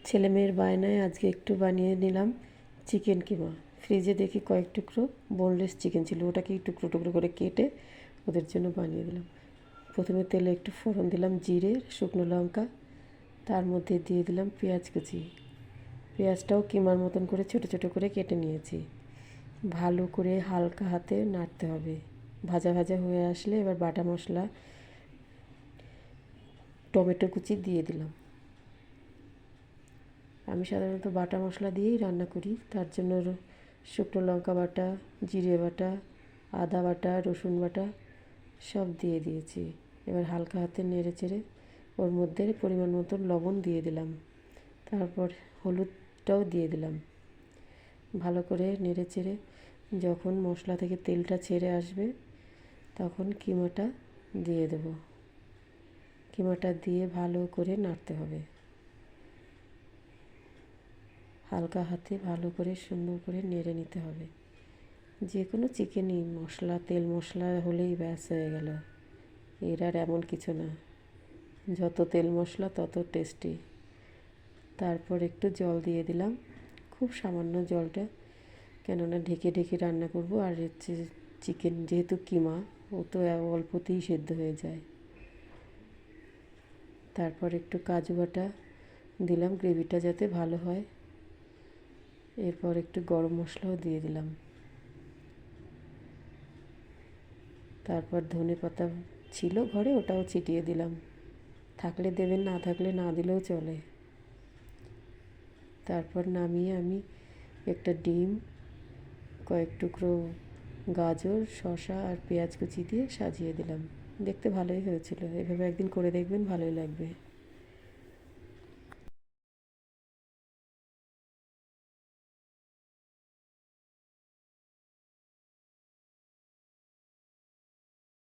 ছেলে মেয়ের বায়নায় আজকে একটু বানিয়ে নিলাম চিকেন কিমা। ফ্রিজে দেখি কয়েক টুকরো বোনলেস চিকেন ছিল, ওটাকেই টুকরো টুকরো করে কেটে ওদের জন্য বানিয়ে দিলাম। প্রথমে তেলে একটু ফোড়ন দিলাম জিরে, শুকনো লঙ্কা, তার মধ্যে দিয়ে দিলাম পেঁয়াজ কুচি। পেঁয়াজটাও কিমার মতন করে ছোটো ছোটো করে কেটে নিয়েছি। ভালো করে হালকা হাতে নাড়তে হবে। ভাজা ভাজা হয়ে আসলে এবার বাটা মশলা, টমেটো কুচি দিয়ে দিলাম। আমি সাধারণত বাটা মশলা দিয়েই রান্না করি, তার জন্য শুকনো লঙ্কা বাটা, জিরে বাটা, আদা বাটা, রসুন বাটা সব দিয়ে দিয়েছি। এবার হালকা হাতে নেড়ে চেড়ে ওর মধ্যে পরিমাণ মতন লবণ দিয়ে দিলাম, তারপর হলুদটাও দিয়ে দিলাম। ভালো করে নেড়ে চেড়ে যখন মশলা থেকে তেলটা ছেড়ে আসবে তখন কিমাটা দিয়ে দেব। কিমাটা দিয়ে ভালো করে নাড়তে হবে। হালকা হাতে ভালো করে সুন্দর করে নেড়ে নিতে হবে। যে কোনো চিকেনই মশলা, তেল মশলা হলেই ব্যাস হয়ে গেল। এর আর এমন কিছু না, যত তেল মশলা তত টেস্টি। তারপর একটু জল দিয়ে দিলাম, খুব সামান্য জলটা, কেননা ঢেকে ঢেকে রান্না করব। আর হচ্ছে চিকেন যেহেতু কিমা, ও তো অল্পতেই সেদ্ধ হয়ে যায়। তারপর একটু কাজু বাটা দিলাম গ্রেভিটা যাতে ভালো হয়। এরপর একটু গরম মশলাও দিয়ে দিলাম। তারপর ধনে পাতা ছিল ঘরে, ওটাও ছিটিয়ে দিলাম। থাকলে দেবেন, না থাকলে না দিলেও চলে। তারপর নামিয়ে আমি একটা ডিম, কয়েক টুকরো গাজর, শসা আর পেঁয়াজ কুচি দিয়ে সাজিয়ে দিলাম। দেখতে ভালোই হয়েছিল। এভাবে একদিন করে দেখবেন, ভালোই লাগবে।